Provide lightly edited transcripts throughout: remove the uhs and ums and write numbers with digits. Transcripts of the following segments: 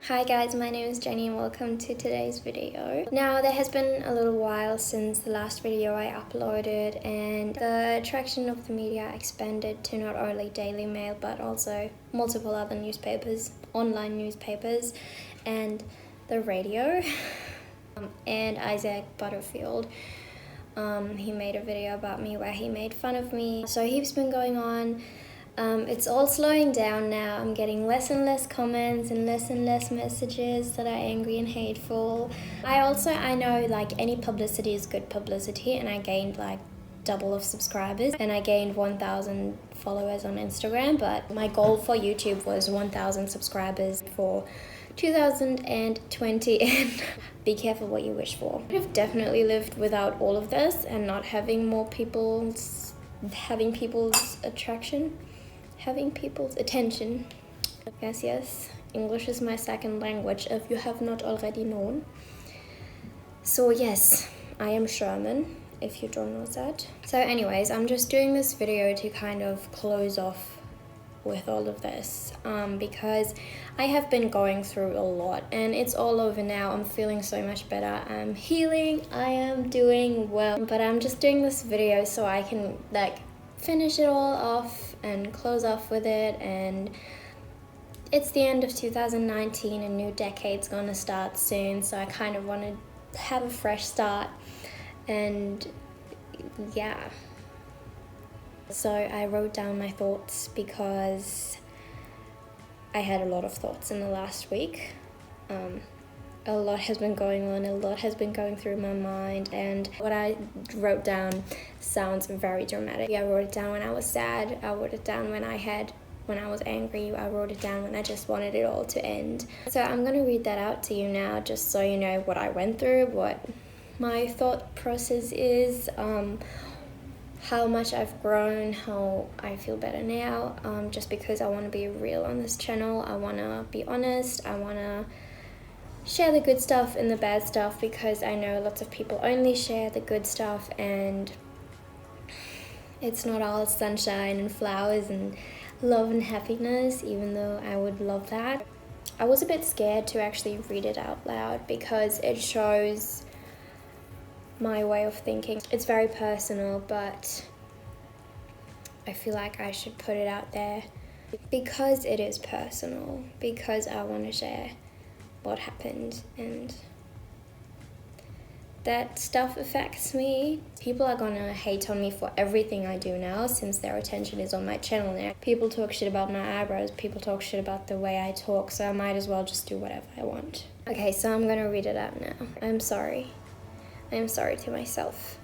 Hi guys, my name is Jenny and welcome to today's video. Now there has been a little while since the last video I uploaded, and the attraction of the media expanded to not only Daily Mail but also multiple other newspapers, online newspapers, and the radio. And Isaac Butterfield, he made a video about me where he made fun of me. So he's been going on. It's all slowing down now. I'm getting less and less comments and less messages that are angry and hateful. I know like any publicity is good publicity, and I gained like double of subscribers and I gained 1,000 followers on Instagram, but my goal for YouTube was 1,000 subscribers for 2020 and be careful what you wish for. I've definitely lived without all of this and not having having people's attention. Yes, English is my second language, if you have not already known. So yes, I am Sherman, if you don't know that. So anyways, I'm just doing this video to kind of close off with all of this, because I have been going through a lot and it's all over now. I'm feeling so much better. I'm healing, I am doing well, but I'm just doing this video so I can like finish it all off and close off with it. And it's the end of 2019, a new decade's gonna start soon, so I kind of want to have a fresh start. And yeah, so I wrote down my thoughts because I had a lot of thoughts in the last week. A lot has been going on, a lot has been going through my mind, and what I wrote down sounds very dramatic. I wrote it down when I was sad, I wrote it down when I was angry, I wrote it down when I just wanted it all to end. So I'm going to read that out to you now, just so you know what I went through, what my thought process is, how much I've grown, how I feel better now, just because I want to be real on this channel. I want to be honest, I want to share the good stuff and the bad stuff, because I know lots of people only share the good stuff and it's not all sunshine and flowers and love and happiness, even though I would love that. I was a bit scared to actually read it out loud because it shows my way of thinking. It's very personal, but I feel like I should put it out there because it is personal, because I want to share what happened, and that stuff affects me. People are gonna hate on me for everything I do now, since their attention is on my channel now. People talk shit about my eyebrows, people talk shit about the way I talk, so I might as well just do whatever I want. Okay, so I'm gonna read it out now. I'm sorry. I'm sorry to myself.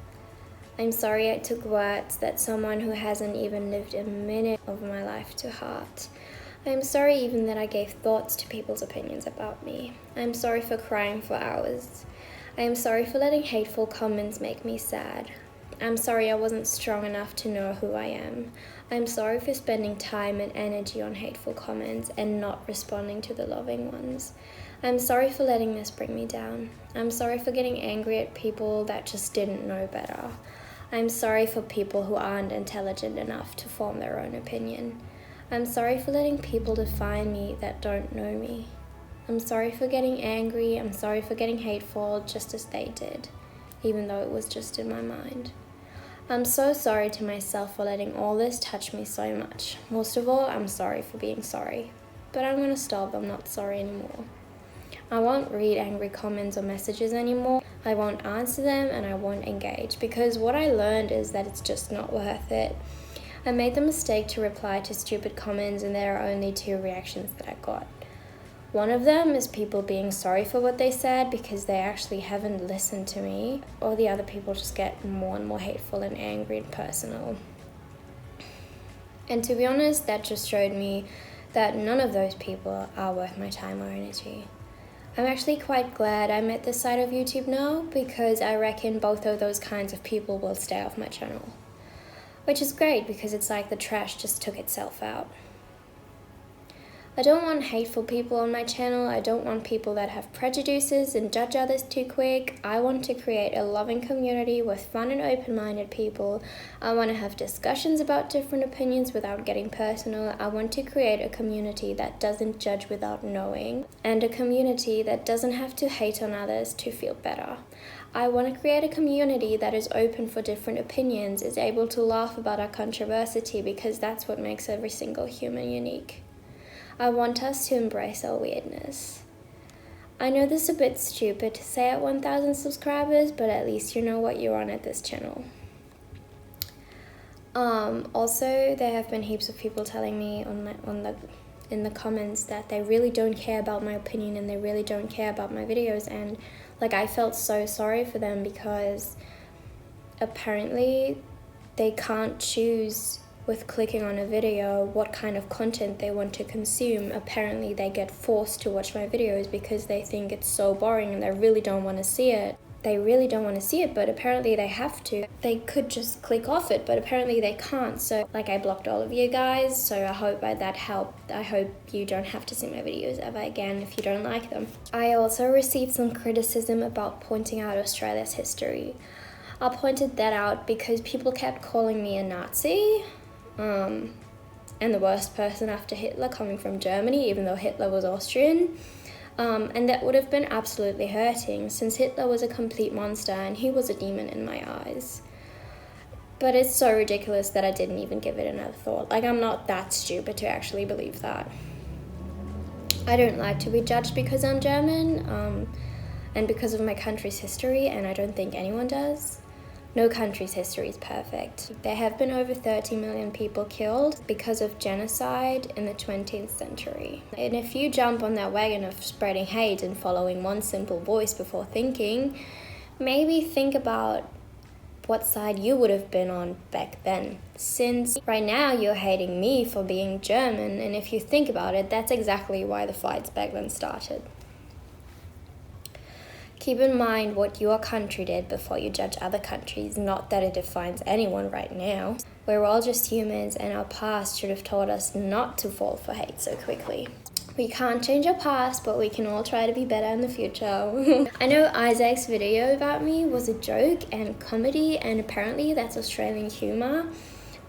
I'm sorry I took words that someone who hasn't even lived a minute of my life to heart. I'm sorry even that I gave thoughts to people's opinions about me. I'm sorry for crying for hours. I am sorry for letting hateful comments make me sad. I'm sorry I wasn't strong enough to know who I am. I'm sorry for spending time and energy on hateful comments and not responding to the loving ones. I'm sorry for letting this bring me down. I'm sorry for getting angry at people that just didn't know better. I'm sorry for people who aren't intelligent enough to form their own opinion. I'm sorry for letting people define me that don't know me. I'm sorry for getting angry, I'm sorry for getting hateful just as they did, even though it was just in my mind. I'm so sorry to myself for letting all this touch me so much. Most of all, I'm sorry for being sorry. But I'm gonna stop, I'm not sorry anymore. I won't read angry comments or messages anymore. I won't answer them and I won't engage, because what I learned is that it's just not worth it. I made the mistake to reply to stupid comments, and there are only two reactions that I got. One of them is people being sorry for what they said because they actually haven't listened to me, or the other people just get more and more hateful and angry and personal. And to be honest, that just showed me that none of those people are worth my time or energy. I'm actually quite glad I'm at this side of YouTube now, because I reckon both of those kinds of people will stay off my channel. Which is great, because it's like the trash just took itself out. I don't want hateful people on my channel. I don't want people that have prejudices and judge others too quick. I want to create a loving community with fun and open-minded people. I want to have discussions about different opinions without getting personal. I want to create a community that doesn't judge without knowing, and a community that doesn't have to hate on others to feel better. I want to create a community that is open for different opinions, is able to laugh about our controversy, because that's what makes every single human unique. I want us to embrace our weirdness. I know this is a bit stupid to say at 1,000 subscribers, but at least you know what you're on at this channel. Also, there have been heaps of people telling me in the comments that they really don't care about my opinion and they really don't care about my videos, and like I felt so sorry for them, because apparently they can't choose with clicking on a video what kind of content they want to consume. Apparently they get forced to watch my videos because they think it's so boring and they really don't want to see it. They really don't want to see it, but apparently they have to. They could just click off it, but apparently they can't. So like, I blocked all of you guys, so I hope that helped. I hope you don't have to see my videos ever again if you don't like them. I also received some criticism about pointing out Australia's history. I pointed that out because people kept calling me a Nazi, and the worst person after Hitler, coming from Germany, even though Hitler was Austrian. And that would have been absolutely hurting, since Hitler was a complete monster and he was a demon in my eyes. But it's so ridiculous that I didn't even give it another thought. Like, I'm not that stupid to actually believe that. I don't like to be judged because I'm German, and because of my country's history, and I don't think anyone does. No country's history is perfect. There have been over 30 million people killed because of genocide in the 20th century. And if you jump on that wagon of spreading hate and following one simple voice before thinking, maybe think about what side you would have been on back then. Since right now you're hating me for being German, and if you think about it, that's exactly why the fights back then started. Keep in mind what your country did before you judge other countries, not that it defines anyone right now. We're all just humans, and our past should have taught us not to fall for hate so quickly. We can't change our past, but we can all try to be better in the future. I know Isaac's video about me was a joke and comedy, and apparently that's Australian humour,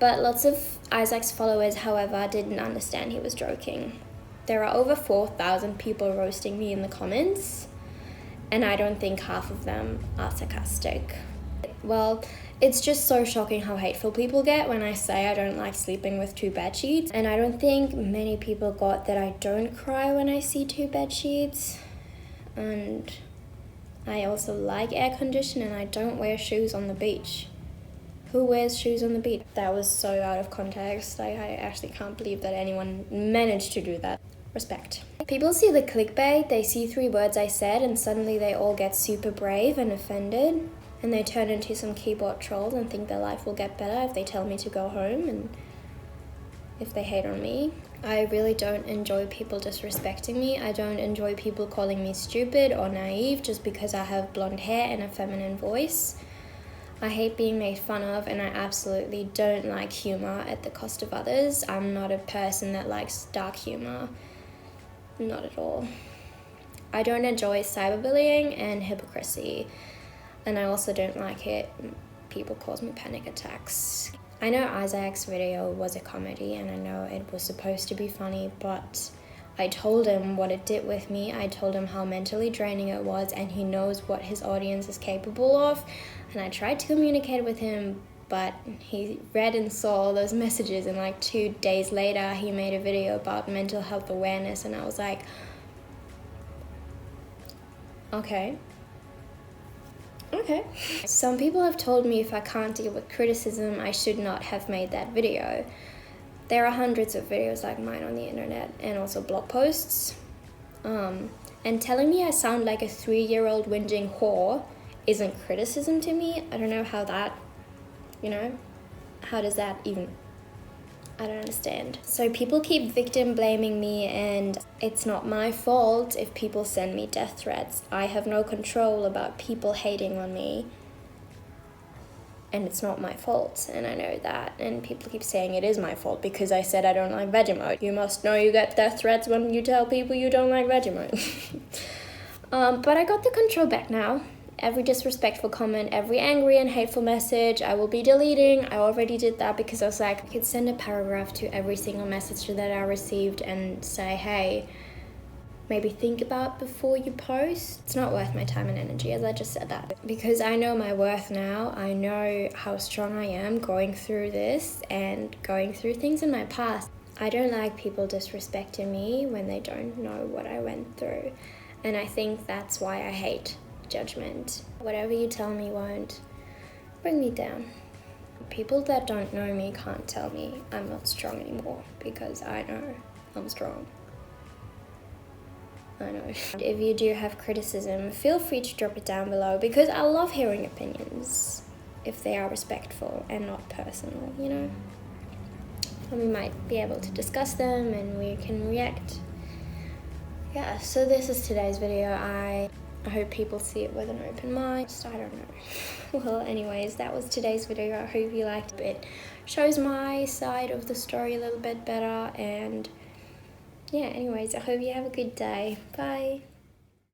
but lots of Isaac's followers, however, didn't understand he was joking. There are over 4,000 people roasting me in the comments, and I don't think half of them are sarcastic. Well, it's just so shocking how hateful people get when I say I don't like sleeping with two bed sheets, and I don't think many people got that I don't cry when I see two bed sheets, and I also like air condition, and I don't wear shoes on the beach. Who wears shoes on the beach? That was so out of context. I actually can't believe that anyone managed to do that. Respect. People see the clickbait, they see 3 words I said, and suddenly they all get super brave and offended, and they turn into some keyboard trolls and think their life will get better if they tell me to go home and if they hate on me. I really don't enjoy people disrespecting me. I don't enjoy people calling me stupid or naive just because I have blonde hair and a feminine voice. I hate being made fun of, and I absolutely don't like humor at the cost of others. I'm not a person that likes dark humor. Not at all. I don't enjoy cyberbullying and hypocrisy, and I also don't like it. People cause me panic attacks. I know Isaac's video was a comedy, and I know it was supposed to be funny, but I told him what it did with me. I told him how mentally draining it was, and he knows what his audience is capable of, and I tried to communicate with him, but he read and saw all those messages, and like 2 days later he made a video about mental health awareness, and I was like, okay. Some people have told me if I can't deal with criticism, I should not have made that video. There are hundreds of videos like mine on the internet, and also blog posts. And telling me I sound like a 3-year-old whinging whore isn't criticism to me. I don't know how that, how does that even, I don't understand. So people keep victim blaming me, and it's not my fault if people send me death threats. I have no control about people hating on me. and it's not my fault, and I know that. And people keep saying it is my fault because I said I don't like Vegemite. You must know you get death threats when you tell people you don't like Vegemite. But I got the control back now. Every disrespectful comment, every angry and hateful message, I will be deleting. I already did that because I was like, I could send a paragraph to every single message that I received and say, hey, maybe think about before you post. It's not worth my time and energy, as I just said that. Because I know my worth now. I know how strong I am going through this and going through things in my past. I don't like people disrespecting me when they don't know what I went through. And I think that's why I hate judgment. Whatever you tell me won't bring me down. People that don't know me can't tell me I'm not strong anymore, because I know I'm strong. I know. If you do have criticism, feel free to drop it down below, because I love hearing opinions if they are respectful and not personal, you know? And we might be able to discuss them and we can react. Yeah, so this is today's video. I hope people see it with an open mind. I don't know. Well, anyways, that was today's video. I hope you liked it. It shows my side of the story a little bit better. And yeah, anyways, I hope you have a good day. Bye.